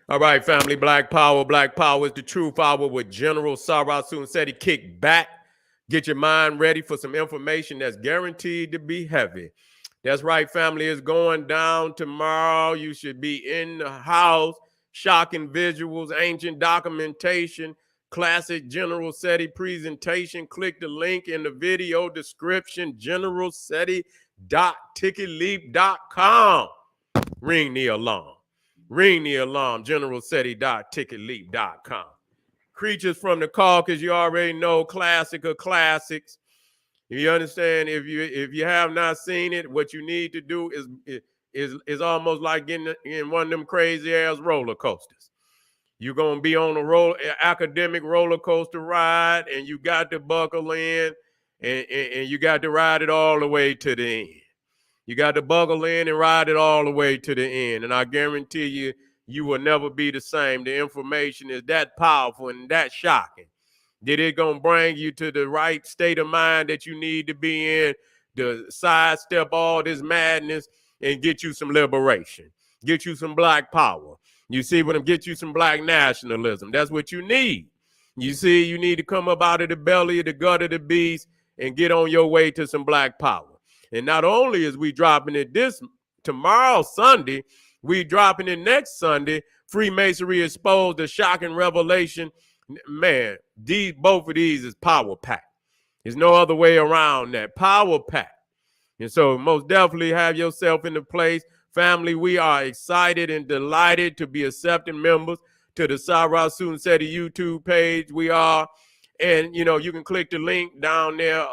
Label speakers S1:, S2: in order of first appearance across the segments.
S1: All right, family, Black Power. Black Power is the truth hour with General Sarah Sunsetti. Kick back. Get your mind ready for some information that's guaranteed to be heavy. That's right, family. It's going down tomorrow. You should be in the house. Shocking visuals, ancient documentation, classic General SETI presentation. Click the link in the video description, generalseti.ticketleap.com. Ring the alarm. Ring the alarm, generalseti.ticketleap.com. Creatures from the Caucasus, you already know, classic of classics. You understand? If you have not seen it, what you need to do is almost like getting in one of them crazy ass roller coasters. You're gonna be on academic roller coaster ride, and you got to buckle in, and you got to ride it all the way to the end. You got to buckle in and ride it all the way to the end. And I guarantee you, you will never be the same. The information is that powerful and that shocking that it's going to bring you to the right state of mind that you need to be in to sidestep all this madness and get you some liberation, get you some black power. You see what I'm get you some black nationalism. That's what you need. You see, you need to come up out of the belly of the gut of the beast and get on your way to some black power. And not only is we dropping it this tomorrow, Sunday, we dropping it next Sunday. Freemasonry exposed, the shocking revelation. Man, both of these is power packed. There's no other way around that. Power packed. And so most definitely have yourself in the place. Family, we are excited and delighted to be accepting members to the Sarah Sunsetti YouTube page. We are. And, you can click the link down there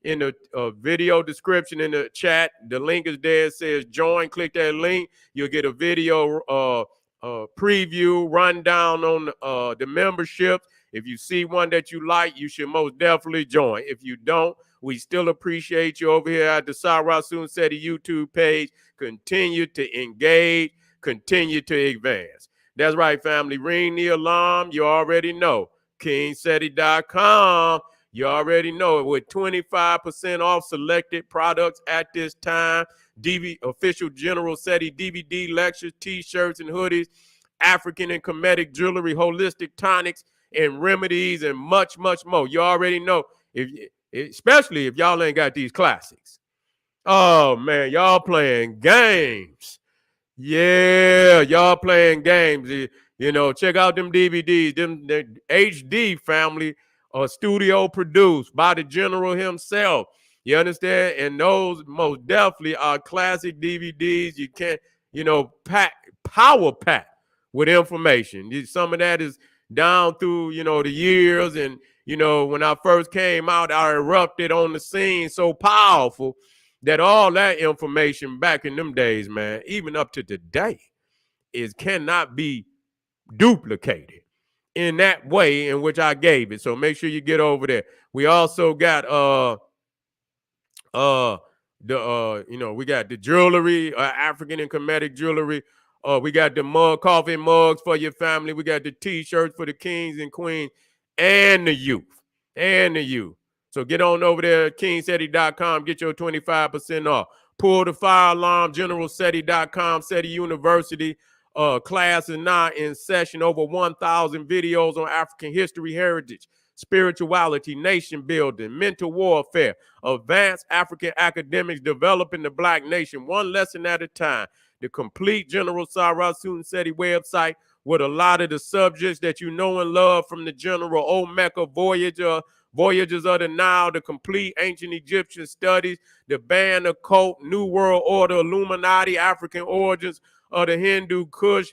S1: in the video description in the chat. The link is there. It says join. Click that link. You'll get a video preview, rundown on the memberships. If you see one that you like, you should most definitely join. If you don't, we still appreciate you over here at the Sarah Sunsetti YouTube page. Continue to engage. Continue to advance. That's right, family. Ring the alarm. You already know. KingSeti.com. You already know it with 25% off selected products at this time. Official General SETI DVD lectures, t-shirts and hoodies, African and Kemetic jewelry, holistic tonics and remedies, and much, much more. You already know, especially if y'all ain't got these classics. Oh, man, y'all playing games. Yeah, y'all playing games. Check out them DVDs, them HD family, studio produced by the general himself. You understand? And those most definitely are classic DVDs. You can't, power pack with information. Some of that is down through, the years. And, when I first came out, I erupted on the scene so powerful that all that information back in them days, man, even up to today, cannot be duplicated in that way in which I gave it. So make sure you get over there. We also got we got the jewelry, African and Kemetic jewelry. We got the coffee mugs for your family. We got the t-shirts for the kings and queens and the youth. So get on over there at kingseti.com. Get your 25% off. Pull the fire alarm, generalseti.com, SETI University. Class is now in session. Over 1,000 videos on African history, heritage, spirituality, nation building, mental warfare, advanced African academics developing the black nation, one lesson at a time. The complete General Sarah Sunsetti website with a lot of the subjects that you know and love from the General, Old Mecca, Voyages of the Nile, the complete ancient Egyptian studies, the band occult, New World Order, Illuminati, African origins of the Hindu Kush,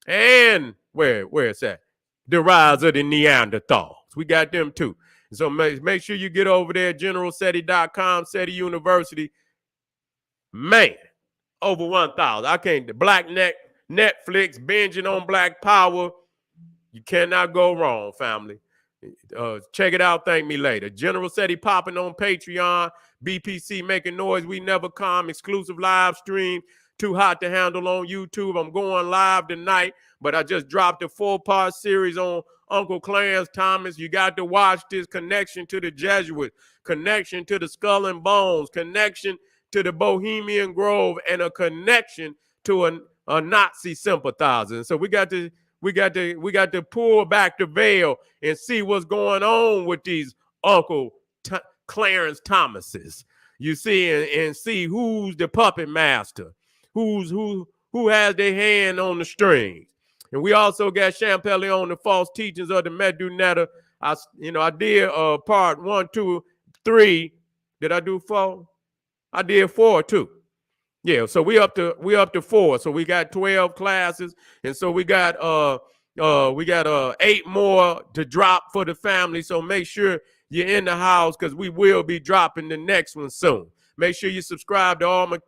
S1: and where's that? The rise of the Neanderthals. We got them too. So make sure you get over there, generalseti.com, SETI University. Man, over 1,000. I can't. The Netflix, binging on Black Power. You cannot go wrong, family. Check it out. Thank me later. General SETI popping on Patreon. BPC making noise. We never come. Exclusive live stream. Too hot to handle on YouTube. I'm going live tonight, but I just dropped a 4-part series on Uncle Clarence Thomas. You got to watch this. Connection to the Jesuits, connection to the Skull and Bones, connection to the Bohemian Grove, and a connection to Nazi sympathizers. So we got to pull back the veil and see what's going on with these Uncle Clarence Thomases. You see, and see who's the puppet master, who has their hand on the strings. And we also got Champelli on the false teachings of the Medunetta. I did part 1, 2, 3. Did I do 4? I did 4 too. Yeah, so we up to 4. So we got 12 classes, and so we got 8 more to drop for the family. So make sure you're in the house because we will be dropping the next one soon. Make sure you subscribe to all my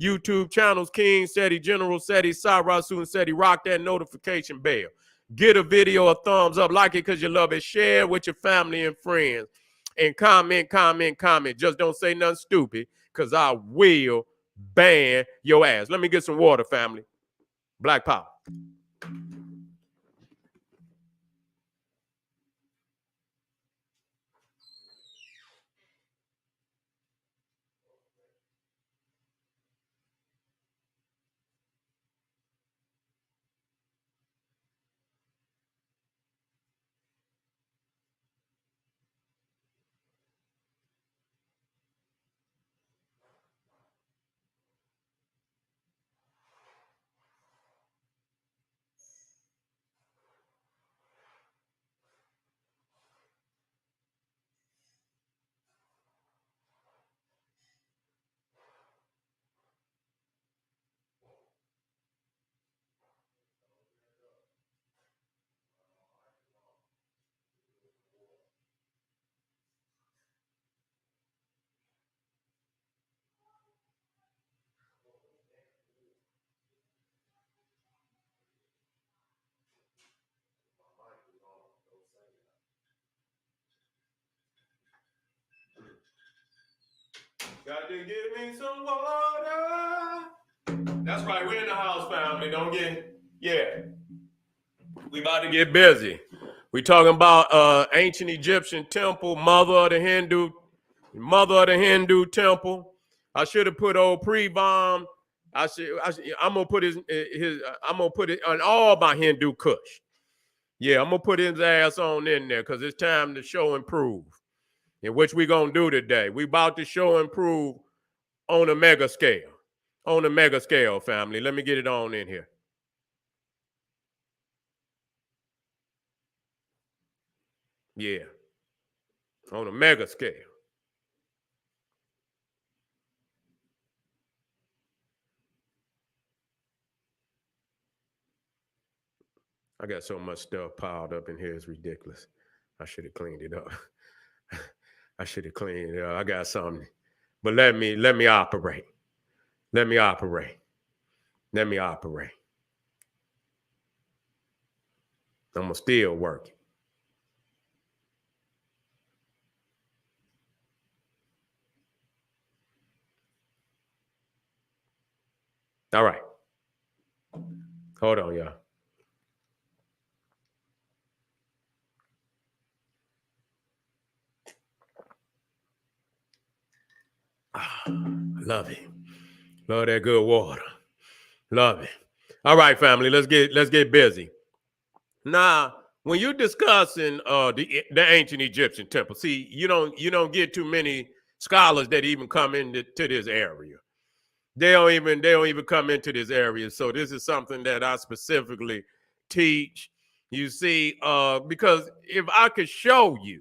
S1: YouTube channels: King Seti, General Seti, Sarasu, and Seti. Rock that notification bell. Get a video a thumbs up, like it because you love it. Share it with your family and friends, and comment. Just don't say nothing stupid because I will ban your ass. Let me get some water, family. Black power. Got to give me some water. That's right. We're in the house, family. Don't get, we about to get busy. We talking about ancient Egyptian temple, mother of the Hindu temple. I should have put old pre-bomb. I'm gonna put I'm gonna put it on all my Hindu Kush. Yeah, I'm gonna put his ass on in there because it's time to show and prove. And which we gonna do today. We about to show and prove on a mega scale. On a mega scale, family. Let me get it on in here. Yeah. On a mega scale. I got so much stuff piled up in here, it's ridiculous. I should have cleaned it up. I should have cleaned it up. I got something. But let me operate. Let me operate. Let me operate. I'm still working. All right. Hold on, y'all. Love it. Love that good water. Love it. All right, family. Let's get busy. Now, when you're discussing the ancient Egyptian temple, see, you don't get too many scholars that even come into this area. They don't even come into this area. So this is something that I specifically teach. You see, because if I could show you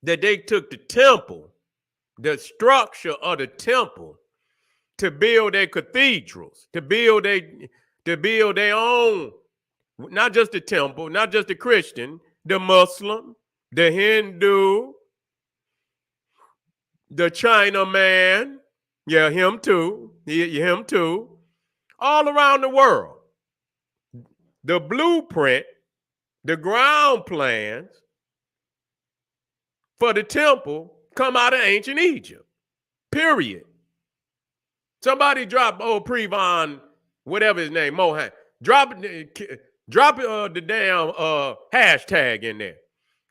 S1: that they took the temple, the structure of the temple, to build their cathedrals, to build their own, not just the temple, not just the Christian, the Muslim, the Hindu, the Chinaman, yeah, him too, him too, all around the world. The blueprint, the ground plans for the temple come out of ancient Egypt. Period. Somebody drop old Prevon, whatever his name, Mohan. Drop the damn hashtag in there.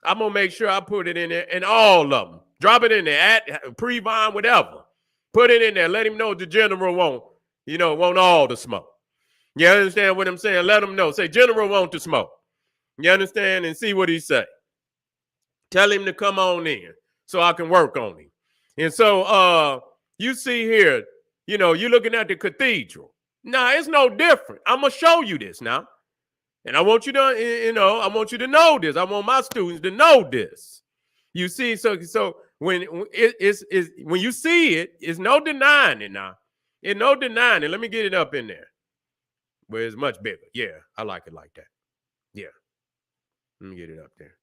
S1: I'm gonna make sure I put it in there, and all of them. Drop it in there at Prevon, whatever. Put it in there. Let him know the general won't. want all the smoke. You understand what I'm saying? Let him know. Say, General want the smoke. You understand? And see what he say. Tell him to come on in so I can work on him. And so you see here, you're looking at the cathedral. Now, it's no different. I'm going to show you this now. And I want you to, I want you to know this. I want my students to know this. You see, so when when you see it, it's no denying it now. It's no denying it. Let me get it up in there where it's much bigger. Yeah, I like it like that. Yeah. Let me get it up there.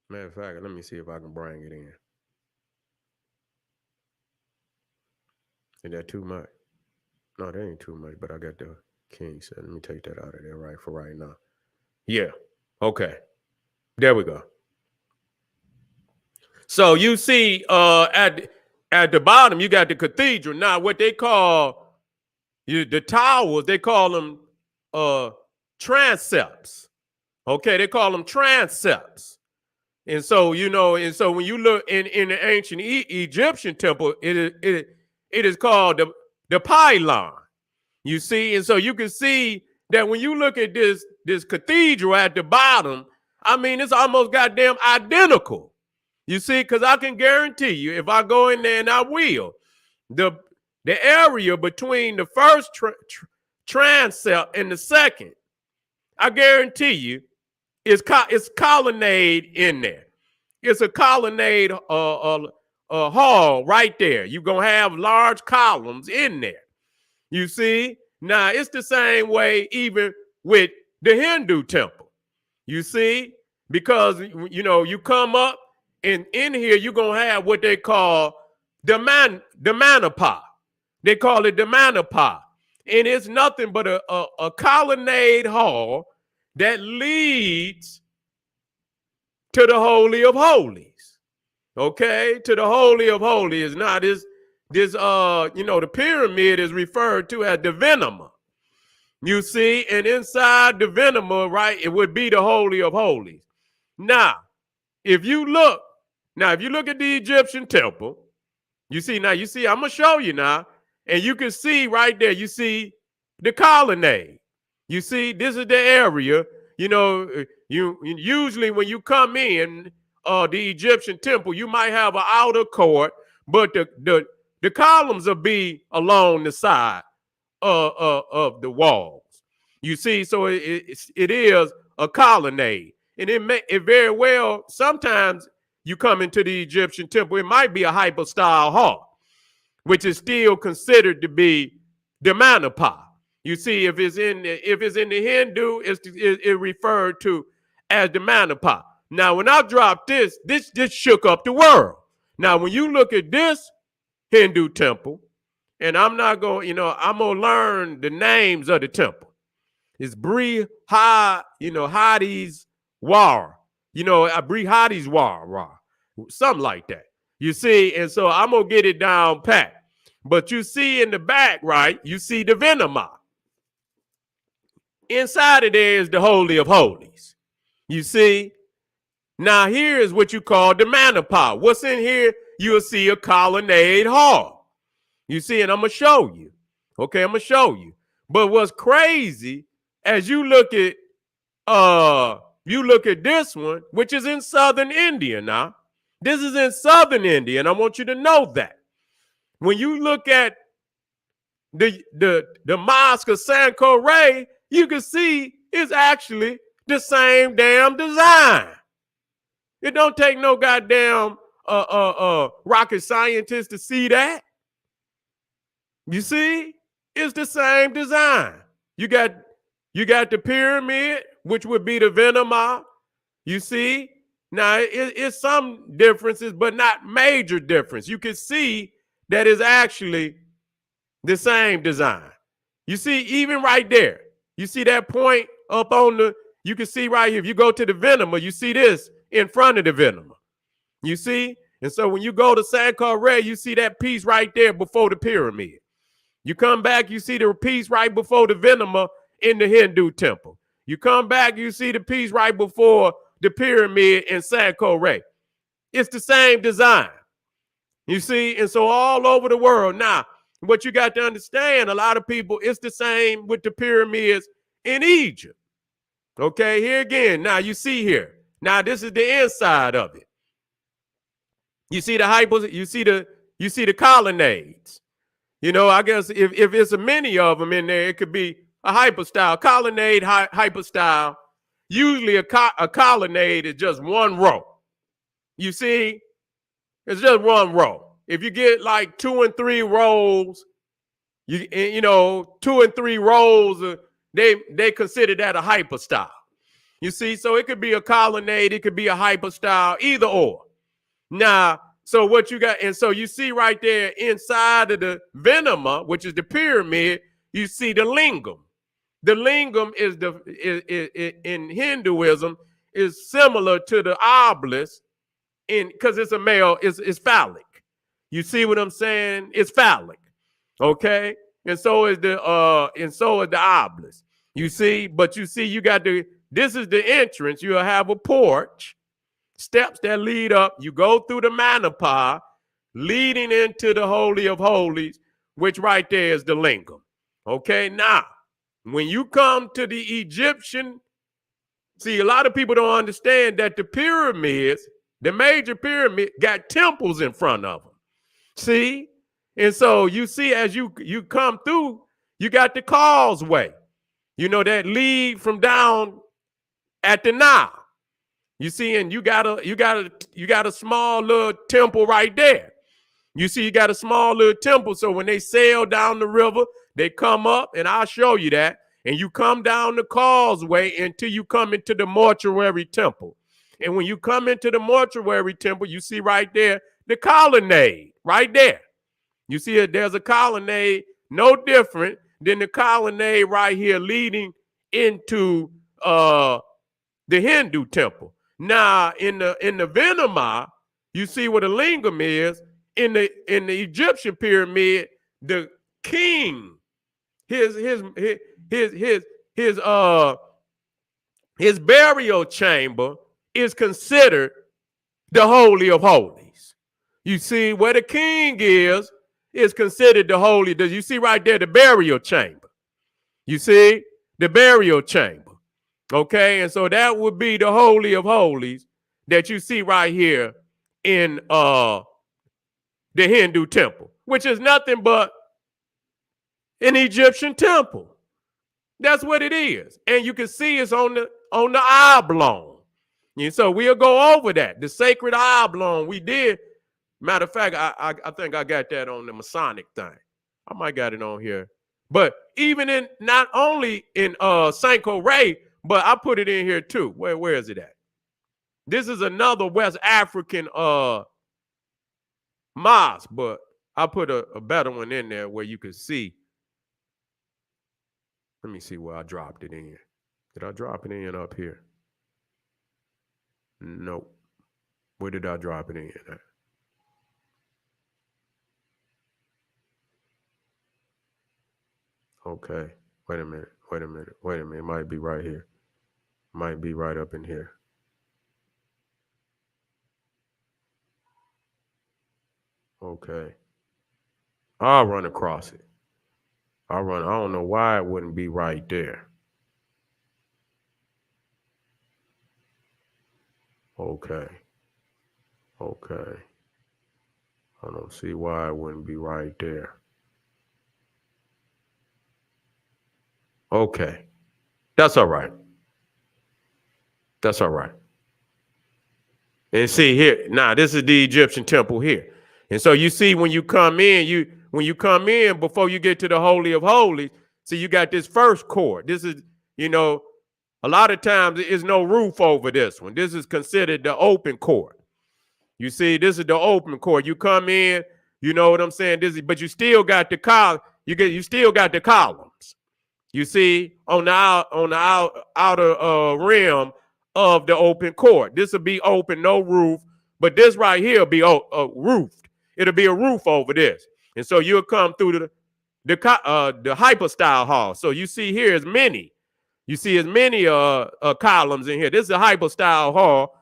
S1: Matter of fact, let me see if I can bring it in. Is that too much? No, that ain't too much, but I got the king set. Let me take that out of there for right now. Yeah. Okay. There we go. So you see at the bottom, you got the cathedral. Now, what they call the towers, they call them transepts. Okay, they call them transepts. And so, when you look in the ancient Egyptian temple, it is called the pylon. You see, and so you can see that when you look at this cathedral at the bottom, I mean, it's almost goddamn identical. You see, because I can guarantee you, if I go in there, and I will, the area between the first transept and the second, I guarantee you, it's colonnade in there. It's a colonnade hall right there. You're going to have large columns in there. You see? Now, it's the same way even with the Hindu temple. You see? Because, you come up, and in here, you're going to have what they call the manapa. They call it the manapa. And it's nothing but a colonnade hall that leads to the Holy of Holies. Okay? To the Holy of Holies. Now, the pyramid is referred to as the Venema. You see? And inside the Venema, right, it would be the Holy of Holies. Now, if you look at the Egyptian temple, you see, I'm going to show you now, and you can see right there, you see the colonnade. You see, this is the area, you usually when you come in the Egyptian temple, you might have an outer court, but the columns will be along the side of the walls. You see, so it is a colonnade. And it very well, sometimes you come into the Egyptian temple, it might be a hypostyle hall, which is still considered to be the manapa. You see, if it's in the Hindu, it's referred to as the manapa. Now, when I dropped this shook up the world. Now, when you look at this Hindu temple, and I'm not going, I'm going to learn the names of the temple. It's Hades War, Hades War, something like that. You see, and so I'm going to get it down pat. But you see in the back, right, you see the Venema. Inside of there is the Holy of Holies. You see? Now here is what you call the manapa. What's in here? You'll see a colonnade hall. You see, and I'm going to show you. Okay, I'm going to show you. But what's crazy, as you look at this one, which is in southern India now. This is in southern India, and I want you to know that. When you look at the mosque of Sanctuaries, you can see it's actually the same damn design. It don't take no goddamn rocket scientist to see that. You see, it's the same design. You got the pyramid, which would be the Venema. You see, now it's some differences, but not major difference. You can see that is actually the same design. You see, even right there, you see that point up on you can see right here, if you go to the Venema, you see this in front of the Venema. You see? And so when you go to Sankore, you see that piece right there before the pyramid. You come back, you see the piece right before the Venema in the Hindu temple. You come back, you see the piece right before the pyramid in Sankore. It's the same design. You see, and so all over the world. Now, what you got to understand, a lot of people, it's the same with the pyramids in Egypt. Okay, here again. Now you see here. Now this is the inside of it. You see the you see the colonnades. You know, I guess if it's a many of them in there, it could be a hypostyle, colonnade, hypostyle. Usually a colonnade is just one row. You see, it's just one row. If you get like 2 and 3 rows, you know 2 and 3 rows, they consider that a hypostyle. You see, so it could be a colonnade, it could be a hypostyle, either or. Now, so what you got, and so you see right there inside of the venema, which is the pyramid, you see the lingam. The lingam is in Hinduism is similar to the obelisk because it's a male, it's phallic. You see what I'm saying? It's phallic. Okay? And so is the obelisk. You see, but you see, you got this is the entrance. You'll have a porch, steps that lead up. You go through the manapa, leading into the Holy of Holies, which right there is the lingam. Okay, now, when you come to the Egyptian, see, a lot of people don't understand that the pyramids, the major pyramid, got temples in front of them. See? And so you see, as you come through, you got the causeway, you know, that lead from down at the Nile. You see, and you got a small little temple right there. You see, you got a small little temple. So when they sail down the river, they come up, and I'll show you that. And you come down the causeway until you come into the mortuary temple. And when you come into the mortuary temple, you see right there the colonnade right there. You see there's a colonnade no different than the colonnade right here leading into the Hindu temple. Now in the venema, you see what a lingam is. In the Egyptian pyramid, the king, his burial chamber is considered the Holy of Holies. You see, where the king is considered the holy. You see right there the burial chamber. You see the burial chamber. Okay, and so that would be the Holy of Holies that you see right here in the Hindu temple, which is nothing but an Egyptian temple. That's what it is. And you can see it's on the oblong. And so we'll go over that. The sacred oblong we did. Matter of fact, I think I got that on the Masonic thing. I might got it on here. But even in, not only in sanctuaries, but I put it in here too. Where is it at? This is another West African mosque, but I put a better one in there where you can see. Let me see where I dropped it in. Did I drop it in up here? Nope. Where did I drop it in at? Okay. Wait a minute. It might be right here. Might be right up in here. Okay. I'll run across it. I don't know why it wouldn't be right there. Okay. I don't see why it wouldn't be right there. Okay. That's all right. And see here, now this is the Egyptian temple here. And so you see when you come in, before you get to the Holy of Holies, see you got this first court. This is, a lot of times there is no roof over this one. This is considered the open court. You see, this is the open court. You come in, you know what I'm saying? But you still got the you still got the columns. You see, on the outer rim of the open court. This will be open, no roof, but this right here will be roofed. It'll be a roof over this. And so you'll come through the hypostyle hall. So you see here is many. You see as many columns in here. This is a hypostyle hall.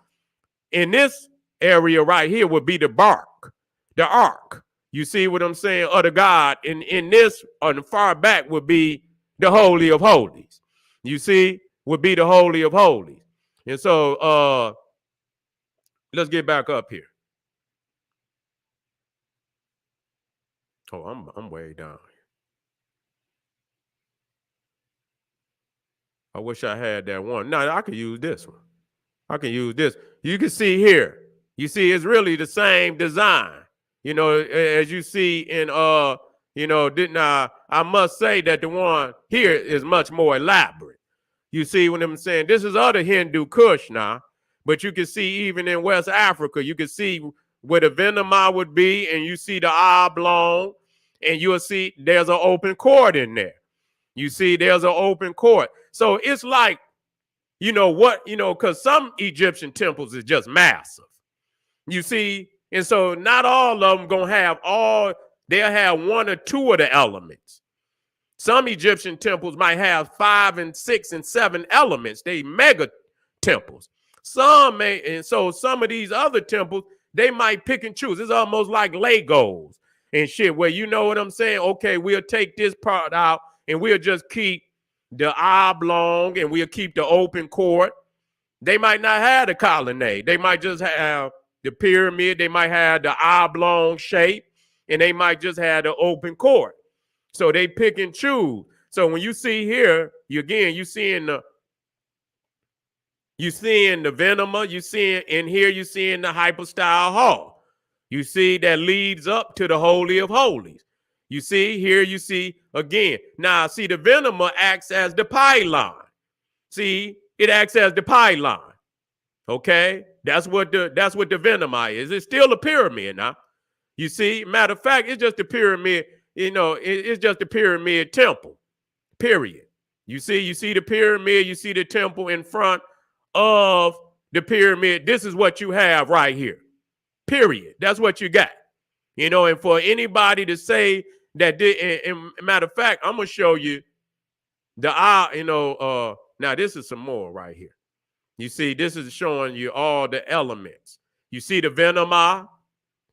S1: In this area right here would be the bark. the ark. You see what I'm saying? Of the God. And in this, on the far back, would be the Holy of Holies. You see, would be the Holy of Holies. And so let's get back up here. Oh, I'm way down. I wish I had that one. No, I could use this one. I can use this. You can see here. You see, it's really the same design. You know, as you see in you know, didn't I must say that the one here is much more elaborate. You see what I'm saying? This is other Hindu Kush now, but you can see even in West Africa, you can see where the Venema would be, and you see the oblong, and you'll see there's an open court in there. You see, there's an open court. So it's like, you know what, you know, because some Egyptian temples is just massive. You see, and so not all of them gonna have all, they'll have one or two of the elements. Some Egyptian temples might have 5 and 6 and 7 elements. They mega temples. Some may, and so some of these other temples, they might pick and choose. It's almost like Legos and shit, where, you know what I'm saying? Okay, we'll take this part out and we'll just keep the oblong and we'll keep the open court. They might not have the colonnade. They might just have the pyramid. They might have the oblong shape, and they might just have the open court. So they pick and choose. So when you see here, you seeing the Venema, you seeing in here, you seeing the hypostyle hall. You see that leads up to the Holy of Holies. You see here, you see again. Now, see, the Venema acts as the pylon. See, it acts as the pylon. Okay, that's what the Venema is. It's still a pyramid now. You see, matter of fact, it's just a pyramid. You know, it's just a pyramid temple. Period. You see the pyramid. You see the temple in front of the pyramid. This is what you have right here. Period. That's what you got. You know, and for anybody to say that, and matter of fact, I'm gonna show you the now this is some more right here. You see, this is showing you all the elements. You see the Venema,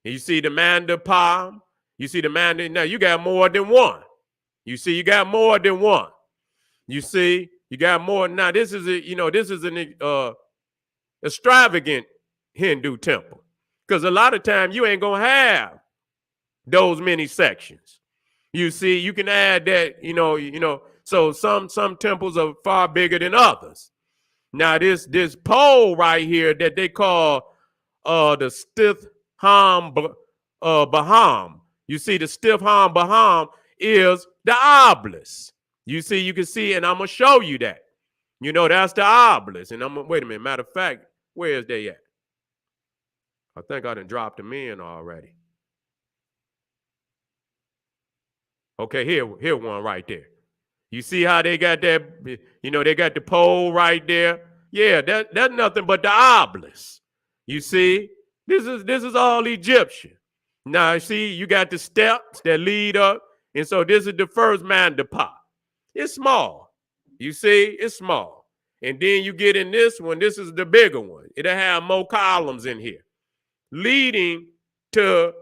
S1: and you see the Mandapa, you see the now you got more than one. You see, you got more than one. You see, you got more. Now this is an extravagant Hindu temple, because a lot of times you ain't gonna have those many sections. You see, you can add that, so some temples are far bigger than others. Now this pole right here that they call the Stiff Ham Baham. You see, the Stiff Ham Baham is the obelisk. You see, you can see, and I'm gonna show you that. You know, that's the obelisk. And I'm gonna wait a minute. Matter of fact, where is they at? I think I done dropped them in already. Okay, here one right there. You see how they got that, they got the pole right there. Yeah, that's nothing but the obelisk. You see, this is all Egyptian. Now, see, you got the steps that lead up, and so this is the first mandapa. It's small. You see, it's small. And then you get in this one. This is the bigger one. It'll have more columns in here, leading to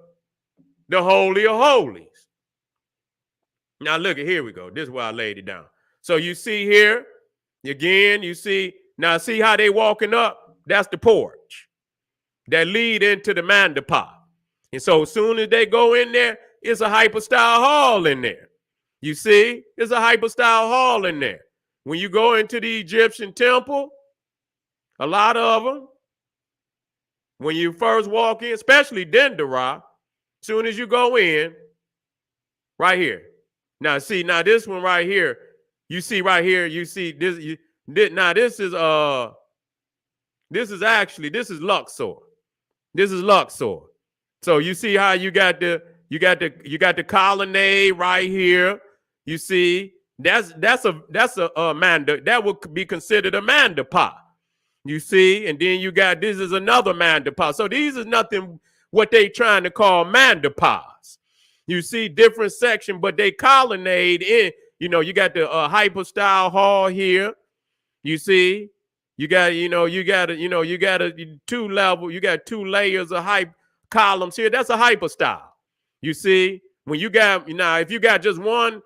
S1: the Holy of Holies. Now, look at, here we go. This is where I laid it down. So you see here, again, you see, now see how they walking up? That's the porch that lead into the mandapa. And so as soon as they go in there, it's a hypostyle hall in there. You see, it's a hypostyle hall in there. When you go into the Egyptian temple, a lot of them, when you first walk in, especially Dendera, as soon as you go in, right here. Now, see, now this one right here, you see right here, you see this. Now this is Luxor. This is Luxor. So you see how you got the colonnade right here. You see, that's a manda, that would be considered a mandapa. You see, and then you got, this is another mandapa. So these is nothing what they trying to call mandapas. You see different section, but they colonnade in. You got the hypostyle hall here. You see, you got a 2 level. You got 2 layers of columns here, that's a hypostyle. You see, when you got, now if you got just one,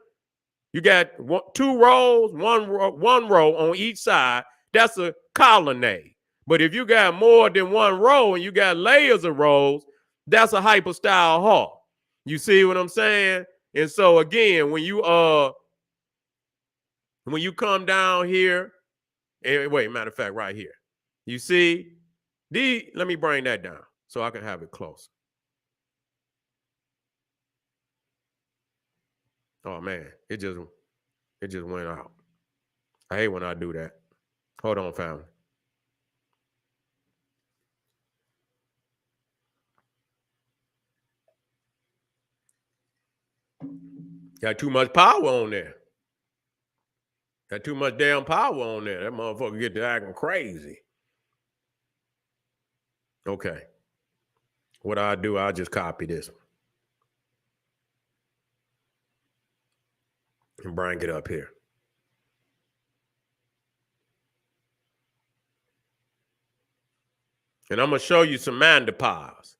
S1: you got two rows, one row on each side, that's a colonnade. But if you got more than one row and you got layers of rows, that's a hypostyle hall. You see what I'm saying? And so again, when you come down here, and wait, matter of fact, right here, you see, let me bring that down so I can have it closer. Oh man, it just went out. I hate when I do that. Hold on, family. Got too much power on there. Got too much damn power on there. That motherfucker get to acting crazy. Okay. What I do, I'll just copy this one and bring it up here. And I'm gonna show you some mandipause.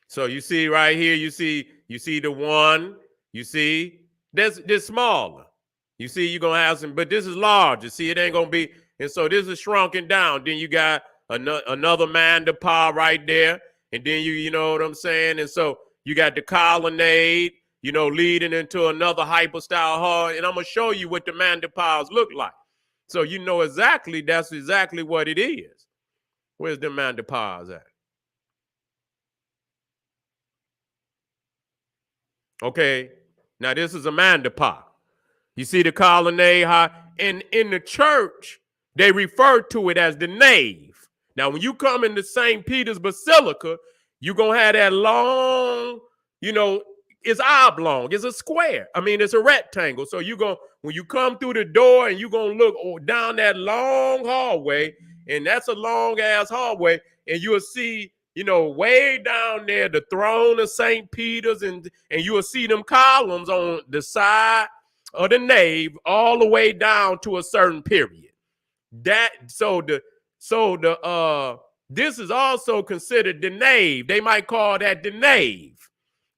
S1: So you see right here, you see the one, you see this smaller. You see you're gonna have some, but this is larger. See, it ain't gonna be, and so this is shrunken down. Then you got another mandipause right there, and then you know what I'm saying? And so you got the colonnade, leading into another hypostyle hall, and I'm gonna show you what the mandipause look like. So you know exactly, that's exactly what it is. Where's the mandipause at? Okay, now this is a mandipause. You see the colonnade, and in the church, they refer to it as the nave. Now, when you come into St. Peter's Basilica, you're going to have that long, it's oblong. It's a square. I mean, it's a rectangle. So when you come through the door and you're going to look down that long hallway, and that's a long ass hallway, and you'll see, way down there, the throne of St. Peter's, and you'll see them columns on the side of the nave all the way down to a certain period. This is also considered the nave. They might call that the nave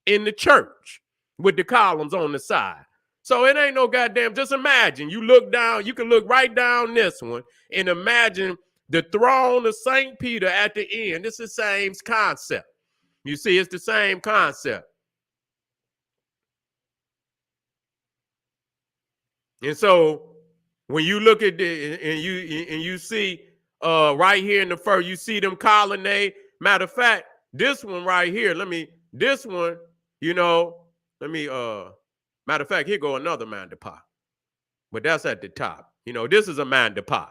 S1: in the church with the columns on the side. So it ain't no goddamn, just imagine, you look down, you can look right down this one and imagine the throne of St. Peter at the end. It's the same concept. You see, it's the same concept. And so when you look at and you see right here in the first, you see them colonnade. Matter of fact, this one right here, matter of fact, here go another mandipause. But that's at the top. This is a mandipause.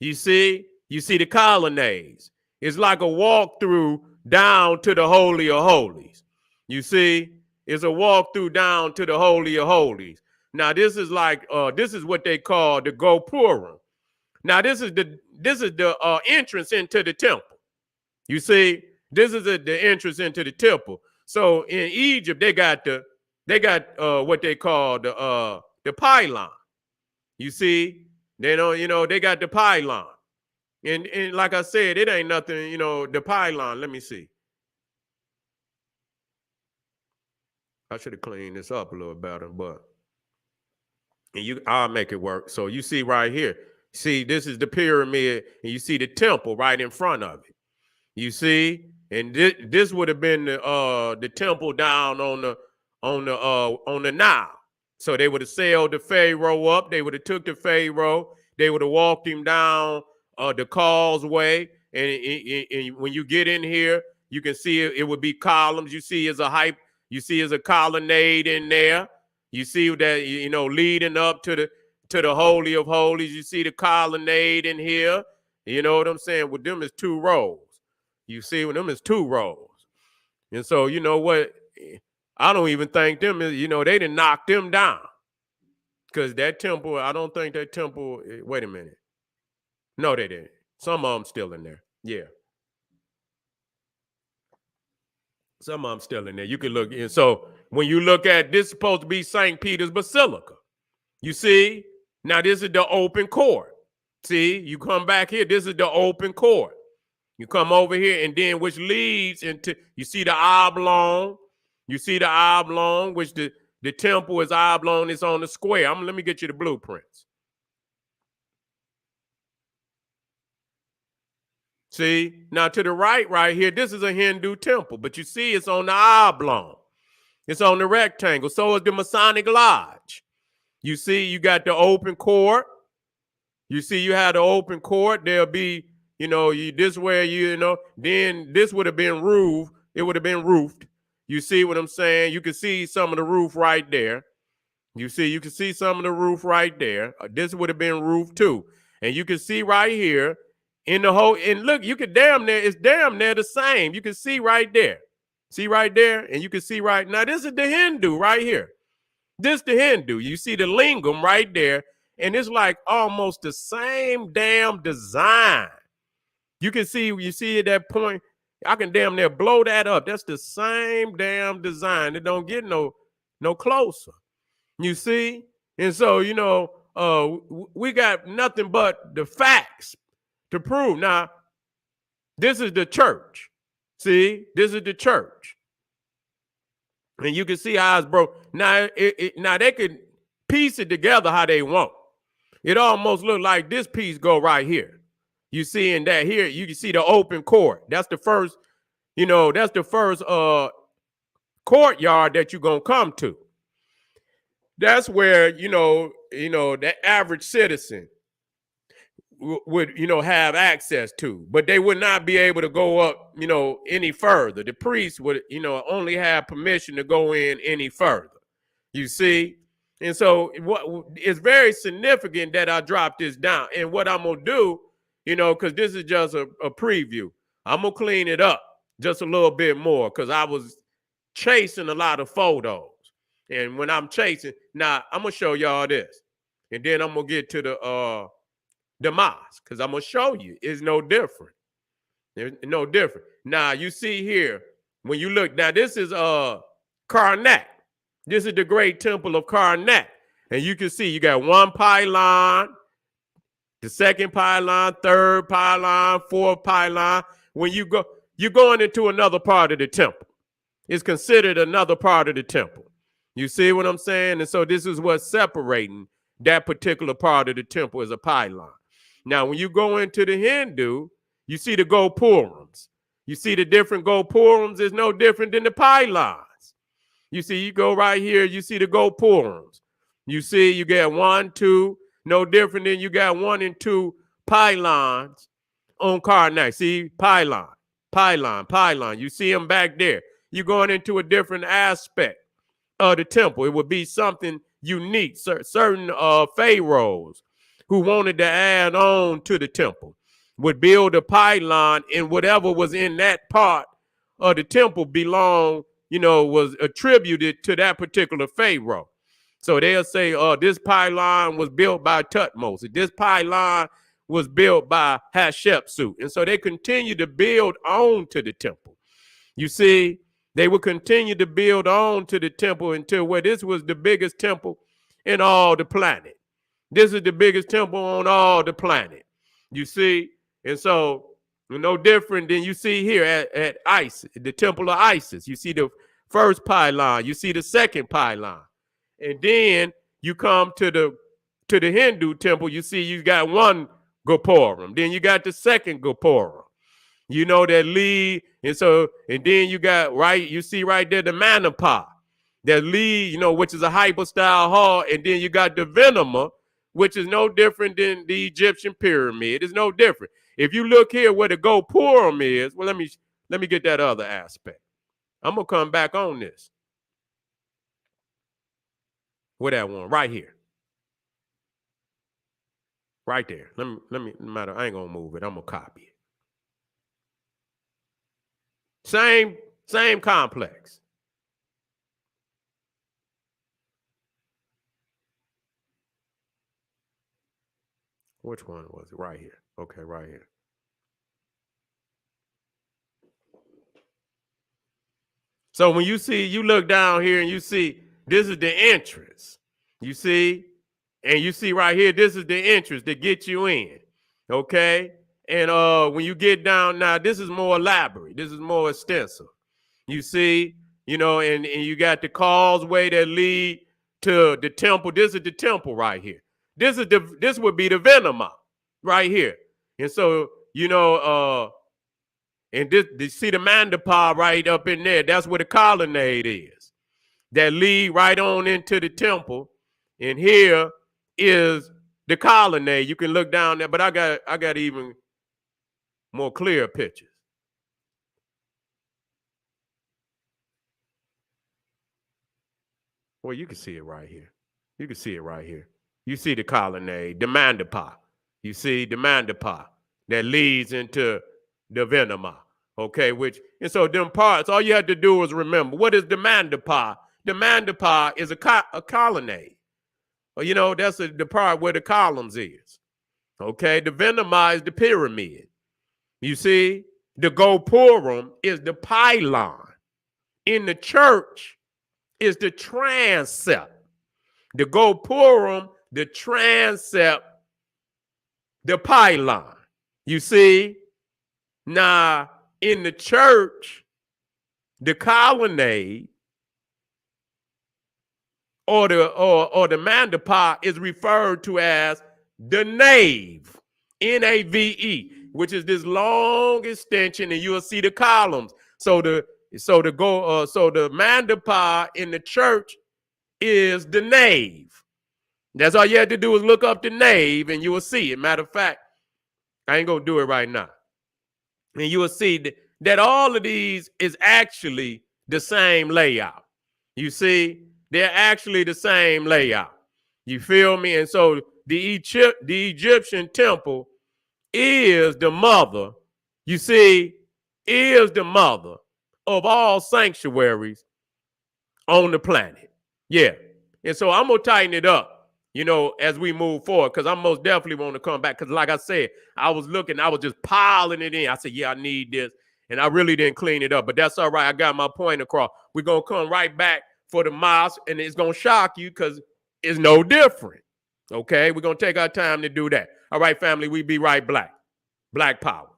S1: You see the colonnades. It's like a walkthrough down to the Holy of Holies. You see, it's a walkthrough down to the Holy of Holies. Now, this is like this is what they call the Gopurim. Now, this is the entrance into the temple. You see, this is the entrance into the temple. So in Egypt, they got what they call the pylon. You see, they got the pylon. And like I said, it ain't nothing, the pylon. Let me see. I should have cleaned this up a little better, but I'll make it work. So you see right here, see, this is the pyramid, and you see the temple right in front of it. You see, and this would have been the temple down on the Nile. So they would have sailed the Pharaoh up. They would have took the Pharaoh. They would have walked him down the causeway, and when you get in here, you can see it would be columns. You see, as a colonnade in there. You see that, leading up to the Holy of Holies. You see the colonnade in here. You know what I'm saying? With them is two rows. You see, with them is two rows. And so, you know what? I don't even think them, they didn't knock them down. Because that temple, I don't think that temple, wait a minute. No, they didn't. Some of them still in there. Yeah. Some of them still in there. You can look. And so when you look at this, is supposed to be St. Peter's Basilica. You see? Now this is the open court. See? You come back here. This is the open court. You come over here, and then which leads into, you see the oblong. You see the oblong, which the temple is oblong. It's on the square. Let me get you the blueprints. See, now to the right here, this is a Hindu temple, but you see it's on the oblong. It's on the rectangle. So is the Masonic Lodge. You see, you got the open court. You see, you have the open court. There'll be, this where, then this would have been roofed. It would have been roofed. You see what I'm saying? You can see some of the roof right there. You can see some of the roof right there. This would have been roofed too. And you can see right here in the whole, and look, you can it's damn near the same. You can see right there. See right there? And you can see right now, this is the Hindu right here. This the Hindu. You see the lingam right there. And it's like almost the same damn design. You see at that point, I can damn near blow that up. That's the same damn design. It don't get no closer. You see? And so, we got nothing but the facts to prove. Now, this is the church. See, this is the church. And you can see how it's broke. Now, now they can piece it together how they want. It almost look like this piece go right here. You see in that here, you can see the open court. That's the first, courtyard that you're going to come to. That's where, the average citizen would, have access to, but they would not be able to go up, any further. The priest would, only have permission to go in any further. You see? And so it's very significant that I dropped this down. And what I'm going to do, because this is just a preview, I'm going to clean it up just a little bit more because I was chasing a lot of photos. And when I'm chasing, now I'm going to show y'all this. And then I'm going to get to the mosque because I'm going to show you it's no different. It's no different. Now, you see here, when you look, now this is Karnak. This is the great temple of Karnak. And you can see you got one pylon, the second pylon, third pylon, fourth pylon. When you go, you're going into another part of the temple. It's considered another part of the temple. You see what I'm saying? And so this is what's separating that particular part of the temple as a pylon. Now, when you go into the Hindu, you see the gopurams. You see the different gopurams is no different than the pylons. You see, you go right here, you see the gopurams. You see, you get 1, 2, no different than you got 1 and 2 pylons on Karnak. See, pylon. You see them back there. You're going into a different aspect of the temple. It would be something unique. Certain pharaohs who wanted to add on to the temple would build a pylon, and whatever was in that part of the temple was attributed to that particular pharaoh. So they'll say, this pylon was built by Tutmosis. This pylon was built by Hatshepsut. And so they continue to build on to the temple. You see, they would continue to build on to the temple until where this was the biggest temple in all the planet. This is the biggest temple on all the planet. You see? And so no different than you see here at Isis, the temple of Isis. You see the first pylon, you see the second pylon. And then you come to the Hindu temple, you see you got one gopuram. Then you got the second gopuram. That lead, and then you got you see right there the manapa, that lead, which is a hyper-style hall, and then you got the venema, which is no different than the Egyptian pyramid. It's no different. If you look here where the gopuram is, well, let me get that other aspect. I'm gonna come back on this. Where that one? Right here. Right there. Let me no matter, I ain't gonna move it. I'm gonna copy it. Same complex. Which one was it? Right here. Okay, right here. So when you look down here and you see this is the entrance. You see? And you see right here, this is the entrance to get you in. Okay? when you get down now, this is more elaborate. This is more extensive. You see, and you got the causeway that lead to the temple. This is the temple right here. This would be the Venema right here. And so, and this see the mandapa right up in there. That's where the colonnade is. That lead right on into the temple. And here is the colonnade. You can look down there, but I got even more clear pictures. Well, you can see it right here. You can see it right here. You see the colonnade, the mandapa. You see the mandapa that leads into the Venema. Okay, and so them parts, all you have to do is remember, what is the mandapa? The mandapa is a colonnade. That's the part where the columns is. Okay, the Venema is the pyramid. You see, the Gopurim is the pylon. In the church is the transept. The Gopurim, the transept, the pylon. You see, now in the church, the colonnade or the mandapa is referred to as the nave, Nave, which is this long extension, and you'll see the columns. So the mandapa in the church is the nave. That's all you have to do is look up the nave, and you will see it. Matter of fact, I ain't gonna do it right now. And you will see that all of these is actually the same layout. You see, they're actually the same layout. You feel me? And so the Egyptian temple is the mother, you see, is the mother of all sanctuaries on the planet. Yeah. And so I'm going to tighten it up, as we move forward, because I most definitely want to come back. Because like I said, I was just piling it in. I said, yeah, I need this. And I really didn't clean it up. But that's all right. I got my point across. We're going to come right back for the mosque, and it's going to shock you because it's no different. Okay? We're going to take our time to do that. All right, family, we be right back. Black Power.